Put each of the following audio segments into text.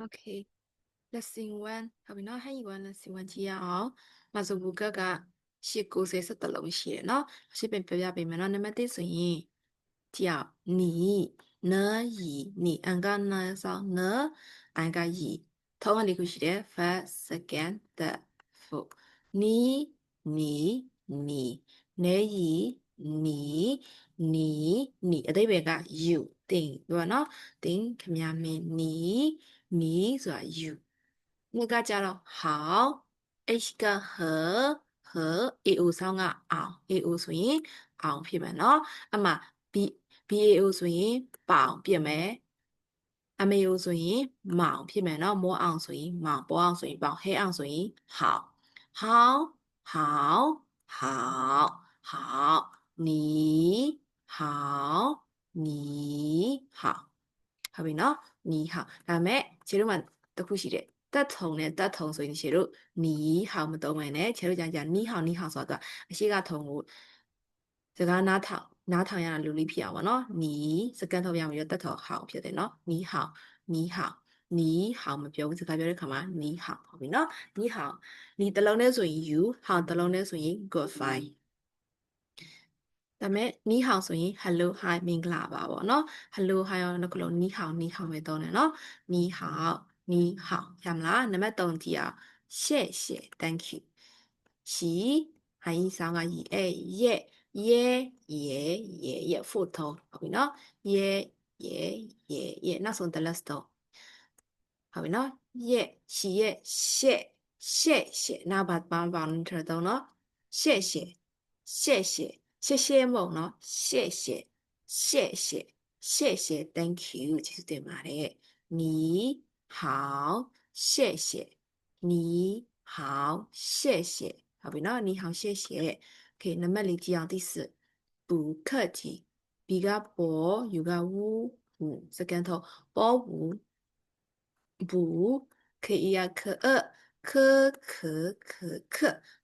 OK，lesson one，後邊呢，係one lesson one 之後，嘛就不個個是故事是的東西喏，是邊表邊面喏，那麼的聲音叫你呢以你按個呢說呢按個以，同樣的故事的 first second third fourth，你你你အတိပ္ပယ်က you တင်ပြောနော်တင်ခင်ဗျာမင်း你ဆိုတာ you 那个叫了好 H 个和 A O ဆောင်းကအောင် A O ဆိုရင်အောင်ဖြစ်မယ်နော်အမှ B A O ဆိုရင်ပေါင်ဖြစ်မယ်အမေ O ဆိုရင်မောင်ဖြစ်မယ်နော်မိုးအောင်ဆိုရင်မောင်ပေါ်အောင်ဆိုရင်ပေါင်ဟဲအောင်ဆိုရင်好好好好好你好你好ဟုတ်ပြီနော်你好ဒါပေမဲ့ခြေတို့မှာတစ်ခုရှိတယ်တက်ထုံနဲ့တက်ထုံဆိုရင်ခြေတို့你好မသုံးမယ်နဲ့ခြေတို့ကြာကြာ你好ဆိုတော့အရှိကထုံကိုစကားနားထောင်ရတာလူလေးဖြစ်အောင်ပါနော်你စကန်ထောက်ရမယ်ရတက်ထုံ好ဖြစ်တယ်နော်你好你好မပြောဘူးစကားပြောတဲ့ခါမှာ你好ဟုတ်ပြီနော်你好你တစ်လုံးနဲ့ဆိုရင် you 好တစ်လုံးနဲ့ဆိုရင် good fine ဒါပေမဲ့နီးဟောင်ဆိုရင် hello hi မင်္ဂလာပါပေါ့နော် hello hi ရောနောက်ကလုံးနီးဟောင်ပဲသုံးတယ်နော်နီးဟောင်ရမလားနံပါတ်3ကြည့်အောင်谢谢 thank you 喜还一三个一哎耶复头好ပြီနော်耶နောက်ဆုံး the last တော့ဟုတ်ပြီနော်喜谢နောက်ဘာပေါင်းထတော့နော်谢谢မုံနော်谢谢 thank you ကျေးဇူးတင်ပါတယ်你好谢谢你好谢谢ဟုတ်ပြီနော်你好谢谢 okay နံပါတ်4ကြည့်အောင်第四不客气 B ကပေါ် U ကဝူစကန်ထောပေါ်ဝူ不可以呀可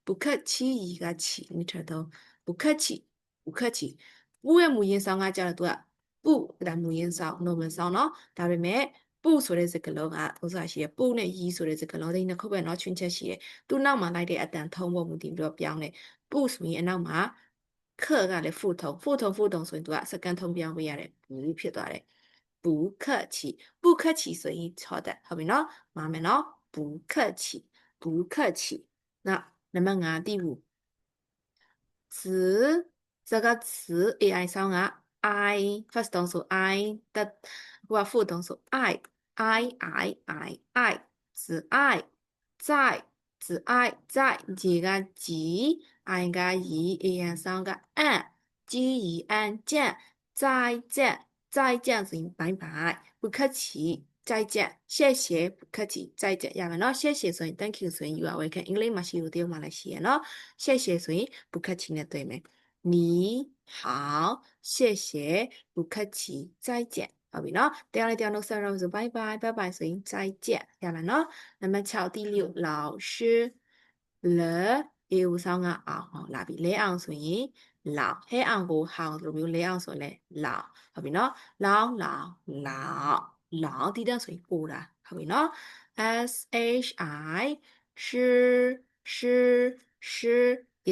不客气一个气你知道不客气不ရဲ့မူရင်းဆောင်ကကြတော့သူက不ဒါမူရင်းဆောင် normal ဆောင်เนาะဒါပေမဲ့不ဆိုတဲ့စကားလုံးကဥစ္စာရှိရ不နဲ့ရီဆိုတဲ့စကားလုံးဒီနှစ်ခုပဲเนาะချွင်းချက်ရှိရသူနောက်မှာလိုက်တဲ့အတန်ထုံးဖို့မူတည်ပြီးတော့ပြောင်းတယ်不ဆိုရင်အနောက်မှာခကလည်း复通ဆိုရင်သူကစကန်ထုံးပြောင်းပေးရတယ်ဘူးဖြစ်သွားတယ်不客气所以错的好比喏妈们喏不客气那那么俺第五词这个词 AI 上啊 I first 动词 I 的我副动词 I 只爱在这个几 I 个一 AI 上个按几一按键再见是拜拜不客气再见谢谢不客气再见呀喏谢谢所以 thank you 所以 you are welcome English 嘛是有点马来西亚喏谢谢所以不客气呢对没你好谢谢不客气再见好比喏第二条呢三然后就拜拜所以再见呀喏那麼敲第六老師了有上啊လာပြီလဲအောင်ဆိုရင်လောဟဲအောင်ကိုဟောင်းလိုမျိုးလဲအောင်ဆိုရင်လဲလောဟုတ်ပြီနော်လောဒီတဲ့ဆိုရင်ပို့တာဟုတ်ပြီနော် SHI 是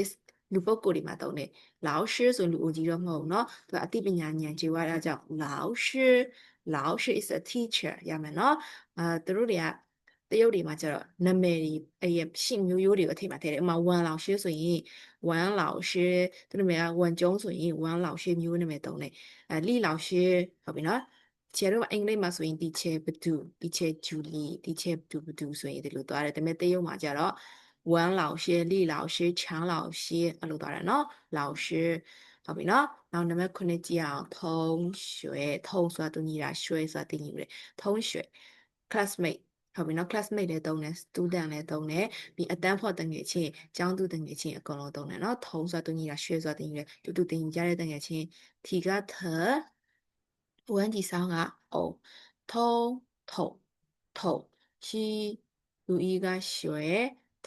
is လူပုဂ္ဂိုလ်တွေမှာတုံးတယ်老师ဆိုရင်လူအိုကြီးတော့မဟုတ်နော်သူကအသိပညာဉာဏ်ကြီးွားတာကြောင့်老师 is a teacher ရမယ်နော်သူတို့တွေကတရုတ်တွေမှာကျတော့နာမည်တွေအရင်ရှင့်မျိုးရိုးတွေကိုအထိမှာထည့်တယ်ဥပမာဝန်老师ဆိုရင်ဝန်老师သူတို့ကဝန်ကျုံးဆိုရင်ဝန်老师မျိုးနာမည်တုံးတယ်လိ老师ဟုတ်ပြီနော်ကျဲတော့အင်္ဂလိပ်မှာဆိုရင် teacher ဘသူ teacher Julie teacher ဘသူဆိုရင်ဒီလိုသွားတယ်ဒါပေမဲ့တရုတ်မှာကျတော့ဝန်老师လိ老师强老师အဲ့လိုသွားတယ်နော်老师ဟုတ်ပြီနော်နောက်နံပါတ်9ကြည့်အောင်同学同ဆိုတာတူညီတာရွှေဆိုတာတူညီတယ်同学 classmate ဟုတ်ပြီနော် classmate လည်းသုံးတယ် student လည်းသုံးတယ်ပြီးအတန်းဖော်တငယ်ချင်းကျောင်းသူတငယ်ချင်းအကုန်လုံးသုံးတယ်နော်ထုံဆိုတာတူညီတာရွှေဆိုတာတူညီတယ်တူတူညီကြတဲ့တငယ်ချင်းထီကထဝန်ကြီးဆောင်ကအိုထုံရှိလူဤကရွှေ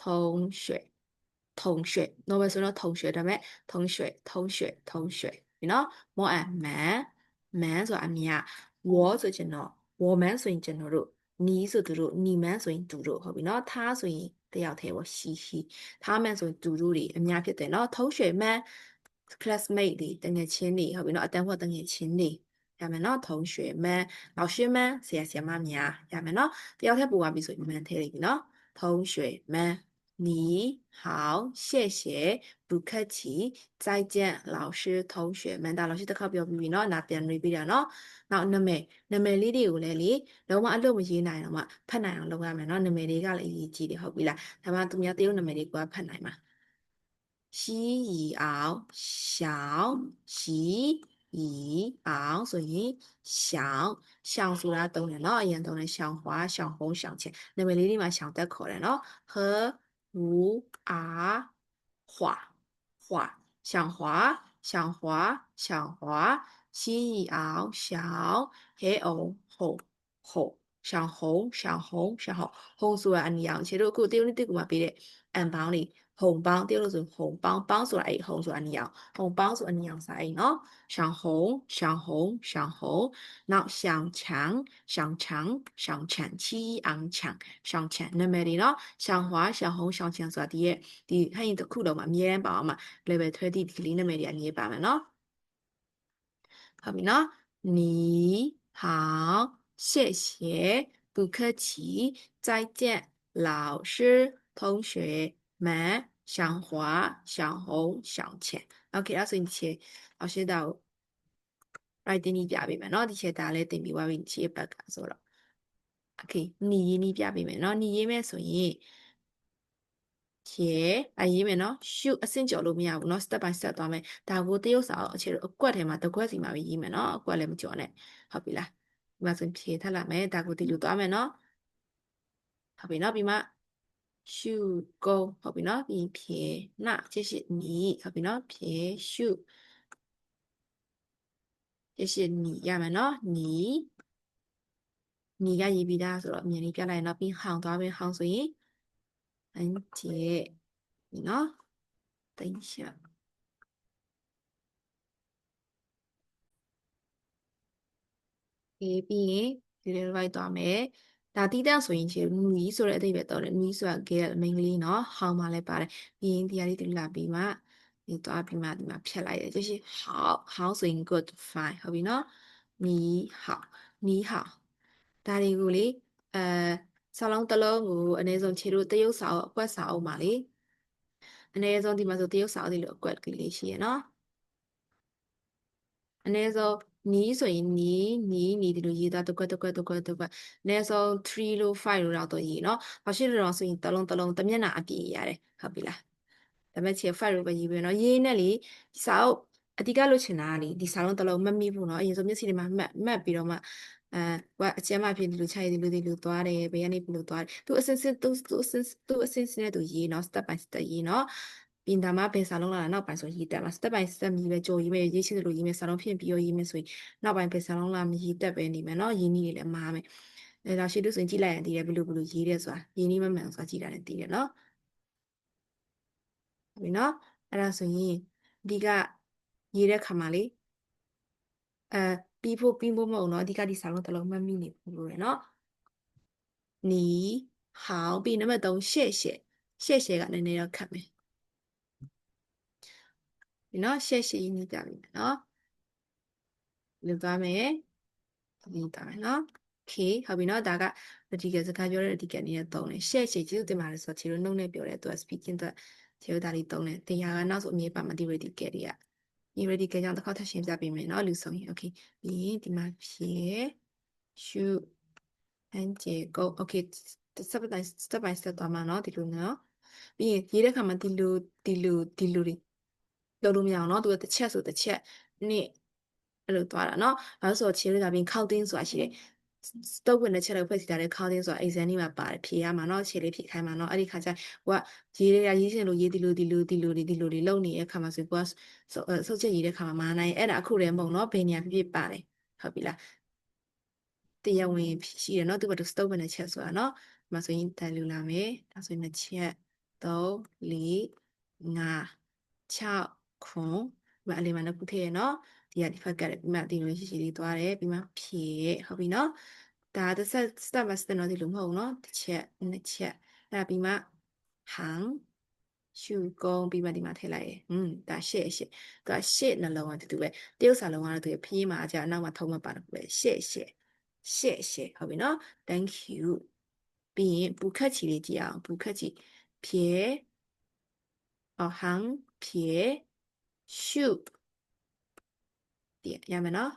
同学နော်ပဲဆိုတော့同学ဒါပေမဲ့同学ဒီနော်မောအမန်ဆိုတာအမြ我ဆိုကျွန်တော်我们ဆိုရင်ကျွန်တော်တို့你ဆိုသူတို့ညီမန်းဆိုရင်သူတို့ဟုတ်ပြီနော်ထားဆိုရင်တယောက်တည်းပေါ့ရှိထားမှန်ဆိုရင်သူတို့တွေအများဖြစ်တယ်နော်ထုံးရွှေမှန်း classmate တွေတငယ်ချင်းတွေဟုတ်ပြီနော်အတန်းဖို့တငယ်ချင်းတွေရမယ်နော်ထုံးရွှေမှန်း老师们ဆရာမများရမယ်နော်တယောက်တည်းပို့သွားပြီဆိုရင်မှန်းထဲလိုက်ပြီနော်ထုံးရွှေမှန်း你好，谢谢，不客气，再见，老师、同学们。ဒါ老師တစ်ခါပြောပြီးပြီနော်။နာပြန်ပြီးတာနော်။နောက်နာမည်လေးတွေကိုလည်းလေလုံးဝအလုပ်မရေးနိုင်တော့မှဖတ်နိုင်အောင်လုပ်ရမယ်နော်။နာမည်တွေကလည်းအရေးကြီးတယ်ဟုတ်ပြီလား။ဒါမှသူများတရုတ်နာမည်တွေကဖတ်နိုင်မှာ။西乙熬小西乙熬ဆိုရင်ရှောင်ဆိုတာတုံးတယ်နော်အရင်တုံးတယ်ရှောင်ဟွာရှောင်ဟုံးရှောင်ချင်နာမည်လေးတွေမှာရှောင်တက်ခေါ်တယ်နော်ဟ如啊画小华西熬小黑欧红ဆိုတာအနီအောင်ခြေတို့အခုတရုတ်နေ့ကမှာပေးတဲ့အန်ပေါင်းလေး红包တရုတ်လို့ဆို红包ပေါင်းဆိုတာအဲ့红ဆိုတာအနီအောင်红包ဆိုအနီအောင်စာအိနော်小红နောက်小强七昂强小强နာမည်တွေနော်小红小强ဆိုတာဒီဟဲ့ရင်တစ်ခုလုံးမှာအမြဲတမ်းပါအောင်မှာ level 20ဒီကလေးနာမည်တွေအမြဲပါမယ်နော်好ပြီနော်你好谢谢不客气再见老师同学们小华小红小钱 OK အဲ့ဆိုရင်ဒီ老師တော့ writing နည်းပြပေးမယ်နော်ဒီချက်ဒါလည်းတင်ပြီးသွားပြီဒီချက်ဘက်ကဆိုတော့ Okay 你ရေးနည်းပြပေးမယ်နော်你ရေးမယ်ဆိုရင်ရေးမယ်နော် shoot အဆင့်ကျော်လို့မရဘူးနော် step by step သွားမယ်ဒါကိုတရုပ်စာအအခြေအကွက်ထဲမှာတစ်ခွက်စီမှာပဲရေးမယ်နော်အကွက်လည်းမကျော်နဲ့ဟုတ်ပြီလားဒီမှာဆိုဖြေထပ်လာမယ်ဒါကိုဒီလိုသွားမယ်နော်ဟုတ်ပြီနော်ပြီးမှ shoot go ဟုတ်ပြီနော်ပြီးဖြေ那这是你ဟုတ်ပြီနော်ဖြေ shoot 这是你ရမယ်နော်你ကရေးပြီးသားဆိုတော့အမြင်လေးပြလိုက်နော်ပြီးဟောင်းသွားပြီဟောင်းဆိုရင်အန်ကျေနော်等一下ပြီးရင်ဒီလိုလိုက်သွားမယ်ဒါတိတဆိုရင်ချေနွီဆိုတဲ့အဓိပ္ပာယ်တော့တယ်နွီဆိုတာကဲမိန်းကလေးနော်ဟောင်းမှလည်းပါတယ်ပြီးရင်ဒီဟာလေးတူလာပြီးမှဒီသွားပြီးမှဒီမှာဖြတ်လိုက်တယ်就是好ဆိုရင် good fine ဟုတ်ပြီနော်你好ဒါတွေကိုလေစာလုံးတစ်လုံးကိုအနည်းဆုံးခြေတို့တရုပ်စာအုပ်အကွက်စာအုပ်မှာလေအနည်းဆုံးဒီမှာဆိုတရုပ်စာအုပ်ဒီလိုအကွက်ကလေးရှိရနော်အနည်းဆုံးနီးဆိုရင်နီးဒီလိုရေးသားတစ်ခွက်အနည်းဆုံး3လို့5လို့တော့ရေးနော်ဘာရှိလို့တော့ဆိုရင်တစ်လုံးတစ်မျက်နှာအပြည့်ရတယ်ဟုတ်ပြီလားဒါပေမဲ့ချေ5လို့ပဲရေးပြီးနော်ရေးနဲ့လေစာအုပ်အတိကလို့ချင်တာကလေဒီစာလုံးတစ်လုံးမမိဘူးနော်အရင်ဆုံးမျက်စိတွေမှာမှတ်ပြီးတော့မှအကျမ်းမှဖြစ်ဒီလိုခြိုက်ဒီလိုသွားတယ်ဘယ်ကနေဘယ်လိုသွားတယ်သူအစင်းနဲ့သူရေးနော် step by step ရေးနော်ပြင်ဒါမှဘယ်စာလုံးလာနောက်ပိုင်းဆိုရေးတက်မှာ step by step ရေးပဲကြိုရေးမယ်ရေးချင်တယ်လို့ရေးမယ်စာလုံးဖြစ်ပြီးတော့ရေးမယ်ဆိုရင်နောက်ပိုင်းဘယ်စာလုံးလာမရေးတက်ပဲနေမယ်နော်ရေးနည်းတွေလည်းမှားမယ်ဒါရှိလို့ဆိုရင်ကြည့်လိုက်ရင်ဒီလေဘယ်လိုရေးတယ်ဆိုတာရေးနည်းမမှန်ဆိုတာကြည့်တာလည်းသိတယ်နော်ဟုတ်ပြီနော်အဲ့ဒါဆိုရင်ဒီကရေးတဲ့ခါမှာလေပြီးဖို့မဟုတ်နော်အဓိကဒီစာလုံးတစ်လုံးမှတ်မိနေဘူးလို့ရနော်你好ပြီးနံပါတ်3谢谢ကနည်းနည်းတော့ခတ်မယ်ဒီနော်谢ရင်းနေပြပြီနော်လွတ်သွားမယ်ဒီတာနော် okay ဟုတ်ပြီနော်ဒါက radical စကားပြောတဲ့ radical အနေနဲ့သုံးတယ်ကျေးဇူးတင်ပါတယ်ဆိုတော့ခြေလို့နှုတ်နဲ့ပြောတယ်သူက speaking အတွက်ခြေလို့ဒါလေးသုံးတယ်တရားကနောက်ဆိုအမြဲပါမှာဒီ radical တွေကဒီ radical ကြောင့်တစ်ခေါက်ထပ်ရှင်းပြပေးမယ်နော်လူဆုံးရင် okay ပြီးရင်ဒီမှာဖြေ shoot and go okay step by step သွားမှာနော်ဒီလိုနော်ပြီးရင်ရေးတဲ့ခါမှာဒီလိုတွေလုပ်လို့မရအောင်နော်သူကတစ်ချက်ဆိုတစ်ချက်နှစ်အဲ့လိုသွားတာနော်ဘာလို့ဆိုတော့ခြေလို့ဒါပြင် counting ဆိုတာရှိတယ်စတုပ်ဝင်တဲ့ချက်တွေဖွဲ့စည်းထားတဲ့ counting ဆိုတာ exam တွေမှာပါတယ်ဖြေရမှာနော်ခြေလေးဖြေခိုင်းမှာနော်အဲ့ဒီခါကျကိုကရေးချင်လို့ရေးဒီလိုလုပ်နေတဲ့ခါမှာဆိုကိုကစုပ်ချက်ရေးတဲ့ခါမှာမနိုင်အဲ့ဒါအခုတည်းမဟုတ်နော်ဘယ်နေရာဖြစ်ပါတယ်ဟုတ်ပြီလားတရားဝင်ရှိတယ်နော်သူကစတုပ်ဝင်တဲ့ချက်ဆိုတာနော်ဒီမှာဆိုရင်တန်လူလာမယ်ဒါဆိုရင်2ချက်3 4 5 6ခွန်ဒီမှာအလီမှာတစ်ခုထည့်ရနော်ဒီကဒီဖက်ကပြီးမှဒီလိုရှိလေးသွားတယ်ပြီးမှဖြည့်ဟုတ်ပြီနော် ဒါတစ်ဆက် step by step တော့ဒီလိုမဟုတ်ဘူးเนาะတစ်ချက်နှစ်ချက်အဲ့ဒါပြီးမှဟန်ရှုကုန်းပြီးမှဒီမှာထည့်လိုက်ရယ်ဒါရှေ့သူကရှေ့နှလုံးကတူပဲတရုတ်စာလုံးကတော့သူဖြည်းမှာကြာနောက်မှာထုံးမပါတော့ပဲရှေ့ဟုတ်ပြီเนาะ thank you ပြီးရင်ပူခတ်ချီလေးကြည့်အောင်ပူခတ်ချီဖြဲဟန်ဖြဲရှုဒီရမယ်เนาะ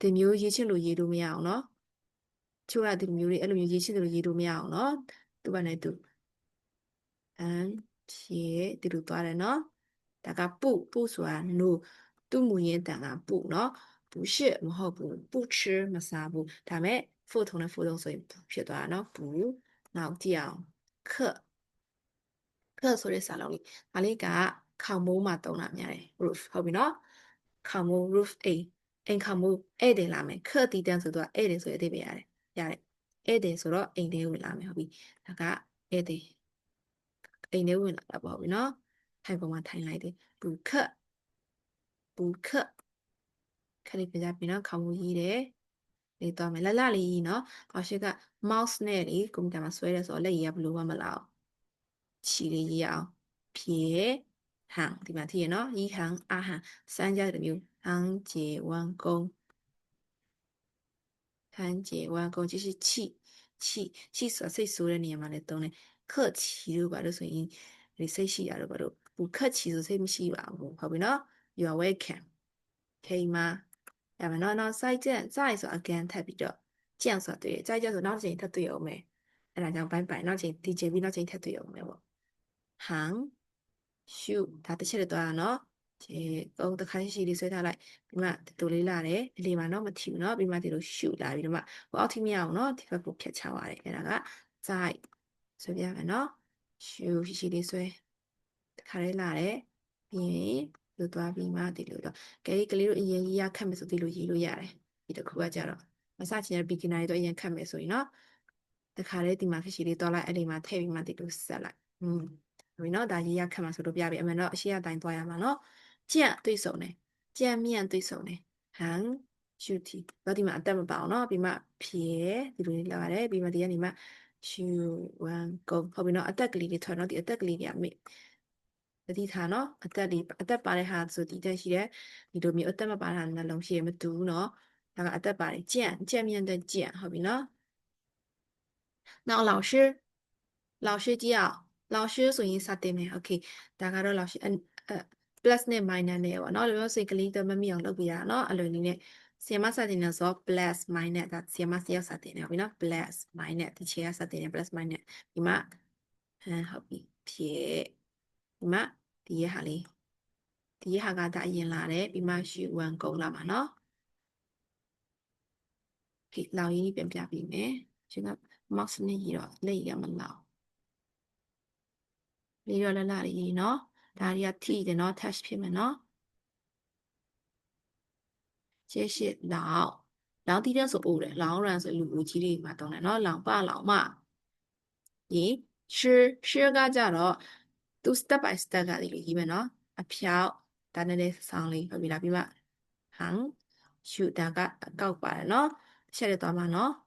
ဒီမျိုးရေးချင်လို့ရေးလို့မရအောင်เนาะချို့ကဒီမျိုးတွေအဲ့လိုမျိုးရေးချင်တယ်လို့ရေးလို့မရအောင်เนาะသူကလည်းသူအန်ဖြဲဒီလိုသွားတယ်เนาะဒါကပူဆိုတာ no သူ့မူရင်းတန်ကပူเนาะ不是မဟုတ်ဘူး不吃မစားဘူးဒါမဲ့复同的复动所以ဖြစ်သွားတာเนาะ不နောက်ကြည့်အောင်ခဆိုတဲ့စာလုံးလေးဒါလေးကခေါင်မိုးမှာတုံးတာများတယ် roof ဟုတ်ပြီเนาะခေါင်မိုး roof အိမ်ခေါင်မိုးဧည့်သည်လာမယ်ခတီးတန်းဆိုတော့ဧည့်သည်ဆိုတဲ့အဓိပ္ပာယ်ရတယ်ဧည့်သည်ဆိုတော့အိမ်ထဲဝင်လာမယ်ဟုတ်ပြီဒါကဧည့်သည်အိမ်ထဲဝင်လာတာပေါ့ပြီเนาะထိုင်ပေါ်မှာထိုင်လိုက်တယ်ဘူခခလေးပြကြပြီเนาะခေါင်မိုးရေးတယ်လေးသွားမယ်လလေးကြီးเนาะဟောရှိက mouse နဲ့လေကွန်ပျူတာမှာဆွဲရဲဆိုတော့လက်ရည်ကဘလို့မှမလာအောင်ချီလေးရေးအောင်ဖြေဟန်ဒီမှာထိရနော်一行二行三家的မျိုး行解弯弓行解弯弓就是气ဆိုတာစိတ်ဆိုးတဲ့နေရာမှာလည်းသုံးတယ်ခက်ချီလို့ပါလို့ဆိုရင်ဒီစိတ်ရှိရတော့ဘာလို့ဘူးခက်ချီဆိုစိတ်မရှိပါဘူးဟုတ်ပြီနော် you are welcome ခေးမှာရမယ်နော်နောက် side ကျဆို again ထပ်ပြီးတော့ကြံဆိုတွေ့ကြဆိုနောက်တစ်ချိန်ထပ်တွေ့အောင်မယ်အဲ့ဒါကြောင့်ဘိုင်းနောက်ချိန်ဒီချိန်ပြီးနောက်ချိန်ထပ်တွေ့အောင်မယ်ပေါ့ဟန်ရှုဒါတစ်ချက်တော့နော်ဒီကုန်းတစ်ခါရှိလေးဆွဲထားလိုက်ပြီးမှတူလေးလာတယ်ဒီလေးမှာနော်မထီဘူးနော်ပြီးမှဒီလိုရှုလာပြီးတော့မှဟိုအောက်ထိမရအောင်နော်ဒီဘက်ကိုဖြတ်ချရတယ်အဲ့ဒါက side ဆွဲပြမယ်နော်ရှုရှိလေးဆွဲတစ်ခါလေးလာတယ်ပြီးရင်လိုသွားပြီးမှဒီလိုတော့ကလေးတို့အရင်ကြီးရခတ်မယ်ဆိုဒီလိုရေးလို့ရတယ်ဒီတစ်ခုကကြတော့မစချင်တဲ့ beginner တွေတော့အရင်ခတ်မယ်ဆိုရင်နော်တခါလေးဒီမှာဖြစ်ရှိလေးတော့လိုက်အဲ့ဒီမှာထည့်ပြီးမှဒီလိုဆက်လိုက်ဟုတ်ပြီနော်ဒါရေးရခတ်မှာဆိုလို့ပြပြီအမှန်တော့အရှိရတိုင်းသွားရမှာနော်ကြံ့对手နဲ့ကြံ့面对手နဲ့ဟန်ရှုတီတော့ဒီမှာအတက်မပါအောင်နော်ပြီးမှဖြေဒီလိုလေးလောက်ရတယ်ပြီးမှဒီကနေမှရှုဝမ်ကုန်းဟုတ်ပြီနော်အတက်ကလေးတွေထွက်နော်ဒီအတက်ကလေးတွေကမေ့တတိထားနော်အသက်ပါတဲ့ဟာဆိုဒီတက်ရှိတယ်ဒီလိုမျိုးအသက်မပါတဲ့ဟာနှလုံးရှိရမတူဘူးနော်ဒါကအသက်ပါတယ်ကြံ့面对ကြံ့ဟုတ်ပြီနော်နောက်老师ကြီးအောင်老师ဆိုရင်စတင်မယ် okay ဒါကတော့老师plus နဲ့ minus နဲ့ပေါ့နော်လို့စိတ်ကလေးတော့မမိအောင်လုပ်ပြရနော်အလွယ်လေးနဲ့ဆီယမစတင်နေဆို plus minus ဒါဆီယမစရောက်စတင်နေပြီနော် plus minus ဒီချေကစတင်နေ plus minus ဒီမှာဟုတ်ပြီဖြစ်ဒီမှာဒီရဟာလေးဒီရဟာကဒါအရင်လာတယ်ပြီးမှရှူ1ကုန်လာမှာနော်ဒီလောင်ရင်းပြန်ပြပြီးမယ်ရှင်က mouse နဲ့ရတော့လက်ရမလောက်လေးရလာလေးနော်ဒါတွေကထိတယ်နော် touch ဖြစ်မယ်နော်接是老地点是欧的，老人是路基的嘛，当然咯，老爸老妈，咦，是个家咯，都 step by step 个的里面咯，啊票，但那的上里后面那边嘛，行，修大家搞白咯，写的多嘛咯，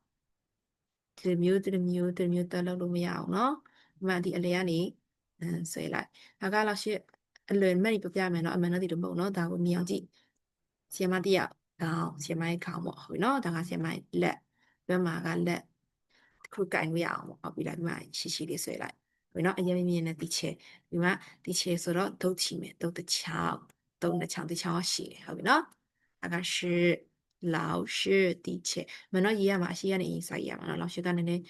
这မျိုး得了路没有咯，嘛的อะไรนี่所以来，大家老师လွယ်မဲ့ပြပြမယ်နော်အမှန်တော့ဒီလိုမဟုတ်နော်ဒါကိုမြင်အောင်ကြည့်ဆီယမတယောက်ခေါင်းဆီယမရဲ့ခေါင်းပေါ့ဟုတ်နော်ဒါကဆီယမရဲ့လက်ဘက်မှာကလက်ခုကင်လို့ရအောင်ပေါ့ဟုတ်ပြီလားဒီမှာရှိလေးဆွဲလိုက်ဟုတ်နော်အရင်မြင်တဲ့ဒီချေဒီမှာဒီချေဆိုတော့ဒုတ်ချီမယ်ဒုတ်တစ်ချောင်းဒုတ်နှစ်ချောင်းတစ်ချောင်းရှိတယ်ဟုတ်ပြီနော်ဒါက是老师的切မနော်ရေးရမှာအရှိရနေရေးစာရေးရမှာနော်老师ကနည်းနည်း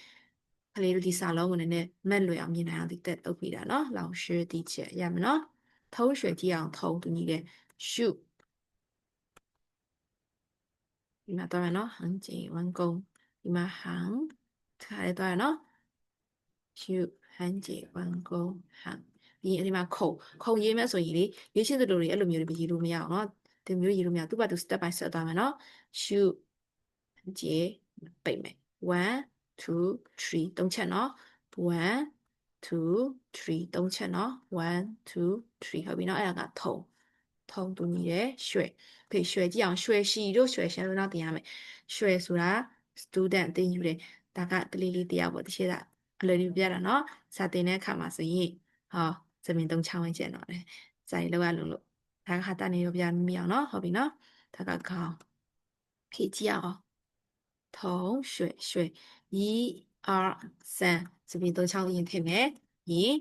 ကလေးတို့ဒီစာလုံးကိုနည်းနည်းမက်လွယ်အောင်မြင်နိုင်အောင်ဒီတက်လုပ်ပြီးတာနော်老师的切ရမှာနော်偷水这样偷的你的shoot，你嘛当然咯，很简完工，你嘛行，睇当然咯，shoot 很简完工行，你嘛扣嘢咩所以你，有些都你一路မျိုး你一路咩啊，喏，啲မျိုး一路咩，都把都 step by step 當然咯，shoot 很簡背咩，one two three 動詞喏，one two three 動詞喏，one two three 後邊喏အဲ့ဒါကထုံတူညီတယ်ရွှေဖေရွှေကြည့်အောင်ရွှေရှိတို့ရွှေရှာလို့နောက်တင်ရမယ်ရွှေဆိုတာ student တင်ယူတယ်ဒါကတလေးလေးတရားပေါ့တချို့ကအလွယ်တူပြတာနော်စာတင်တဲ့အခါမှာဆိုရင်ဟောစမင်သုံးချောင်းဝင်ကျန်တော့တယ်စာရေးလောက်ရလုံးလို့ဒါကဟာတာနေရောပြမမြောင်နော်ဟုတ်ပြီနော်ဒါကခေါင်းဖြည့်ကြည့်အောင်同学学一二三စမင်သုံးချောင်းရင်ထည့်မယ်ရင်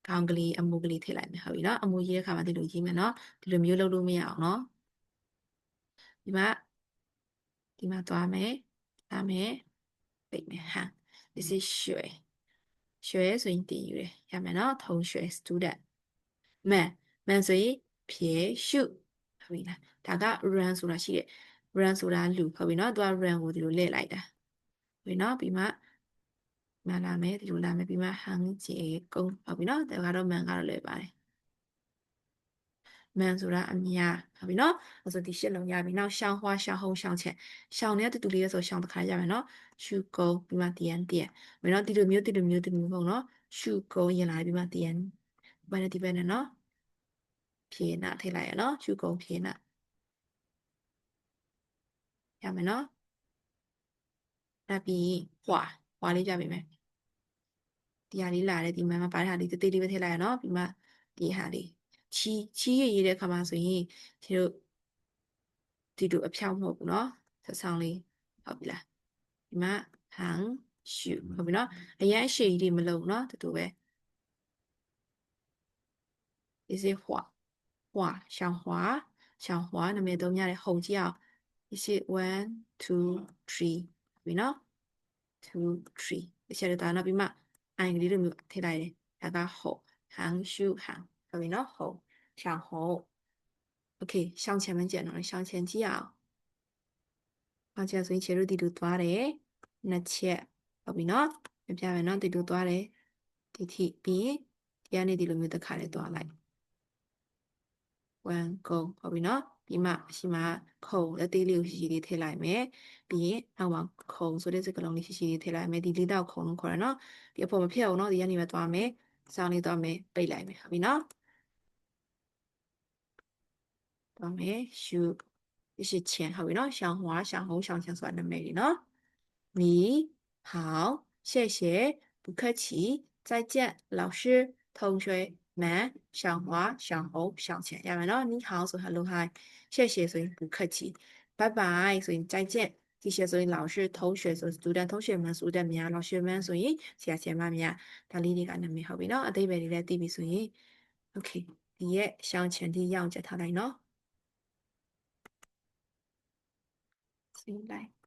ခေါင်းကလေးအမူကလေးထည့်လိုက်မယ်ဟုတ်ပြီနော်အမူရေးတဲ့အခါမှာဒီလိုရေးမယ်နော်ဒီလိုမျိုးလုပ်လို့မရအောင်နော်ဒီမှာသွားမယ်လာမယ်ပိတ်မယ်ဟာ this is 学ဆိုရင်တင်ယူတယ်ရမယ်နော်同学 student manဆိုရင်ဖြေရှုဟုတ်ပြီလားဒါက run ဆိုတာရှိတယ် run ဆိုတာလူဟုတ်ပြီနော်သူက run ကိုဒီလိုလှည့်လိုက်တာဟုတ်ပြီနော်ပြီးမှမှန်လာမယ်ဒီလိုလာမယ်ပြီးမှဟန်ကျေကုန်းဟုတ်ပြီနော်ဒါကတော့ man ကတော့လွယ်ပါတယ်man ဆိုတာအများဟုတ်ပြီနော်အဲ့ဆိုဒီရှစ်လုံးရပြီနောက်ရှောင်းဟွာရှောင်းဟုံးရှောင်းချက်ရှောင်းနဲ့တူတူလေးဆိုရှောင်းတစ်ခါရမယ်နော်ရှုကုန်းပြီးမှတန်မင်းနော်ဒီလိုမျိုးပေါ့နော်ရှုကုန်းရင်လာပြီးမှတန်ဘာနဲ့ဒီဘက်နဲ့နော်ဖြေနာထည့်လိုက်ရနော်ရှုကုန်းဖြေနာရမယ်နော်နောက်ပြီးဟွာလေးပြပေးမယ်ဒီဟာလေးလာတယ်ဒီမှာပါတဲ့ဟာလေးတေးသေးလေးပဲထည့်လိုက်ရနော်ပြီးမှဒီဟာလေးချီရေးတဲ့အခါမှာဆိုရင်ဒီလိုအဖြောင်းမဟုတ်ဘူးနော်ဆက်ဆောင်လေးဟုတ်ပြီလားဒီမှာဟန်ရှုဟုတ်ပြီနော်အရင်အရှိကြီးတွေမလုပ်နော်တူပဲဒီစေရှောင်းဟွာနာမည်သုံးရတယ်ဟုံကြည့်အောင်ဒီစေ1 2 3ပြီနော်2 3ဒီချက်တော့နောက်ပြီးမှအိုင်ကလေးလိုမျိုးထည့်လိုက်တယ်ဒါကဟုတ်ဟန်ရှုဟန်ဟုတ်ပြီနော်ဟုတ်ရှောင်းဟုတ်โอเค向前面剪了向前记啊向前所以切入地图多တယ်နှစ်ချက်ဟုတ်ပြီနော်ပြမယ်နော်ဒီလိုသွားတယ်ဒီထိပြီးရင်ဒီကနေဒီလိုမျိုးတစ်ခါလေးသွားလိုက်1 go ဟုတ်ပြီနော်ပြီးမှရှိမှခုံအသေးလေးကိုရှိရှိလေးထည့်လိုက်မယ်ပြီးရင်နောက်မှာခုံဆိုတဲ့စကားလုံးလေးရှိရှိလေးထည့်လိုက်မယ်ဒီလေးတော့ခုံလုံးခေါ်ရနော်ဒီအဖို့မဖြစ်အောင်နော်ဒီကနေပဲသွားမယ်စောင်းလေးသွားမယ်ပိတ်လိုက်မယ်ဟုတ်ပြီနော်သွားမယ်ရှု这是钱好ပြီနော်ရှောင်းဟွာရှောင်းဟုံးရှောင်းချန်ဆိုတာနာမည်တွေနော်你好谢谢不客气再见老师同学们小华小红小钱ရမယ်နော်你好ဆို hello hi 谢谢ဆိုရင်不客气拜拜ဆိုရင်再见这些ဆိုရင်老师同学ဆို student 同学们 student များ老师们ဆိုရင်ဆရာဆရာမများဒါလေးတွေကနာမည်ဟုတ်ပြီနော်အသေးပဲလေးလည်းသိပြီဆိုရင် okay ဒီရဲ့ရှောင်းချန်ဒီရအောင်ချက်ထားလိုက်နော် See you later.